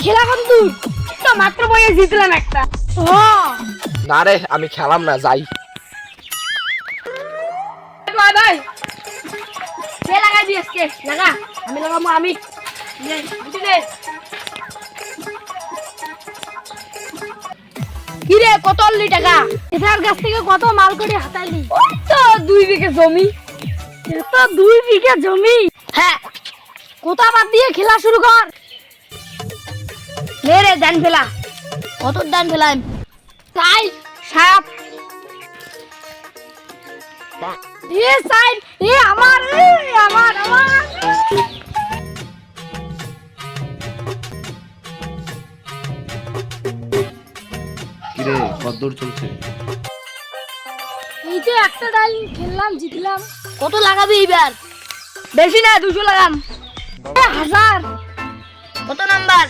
খেলা কত দূর? তো মাত্র বইয়ে জিতলাম একটা। না রে, আমি খেলাম না, যাই। ভাই কে লাগাই দিস কে লাগা? আমি লাগাবো আমি। নে বুঝি দে। কি রে কত আনলি টাকা? এটার কাছ থেকে কত মাল করে হাতাইলি? ওই তো 2 বিঘা জমি। এত 2 বিঘা জমি? হ্যাঁ। কোথা বাদ দিয়ে খেলা শুরু কর। নে রে দান ফেলা। কত দান ফেলাম? 6 7 এ সাইড এ আমার আমার কিরে কতদূর চলছে? এই যে একটা ডাল খেললাম জিতলাম। কত লাগাবি এবার? বেশি না 200 লাগাম। 1000। কত নাম্বার?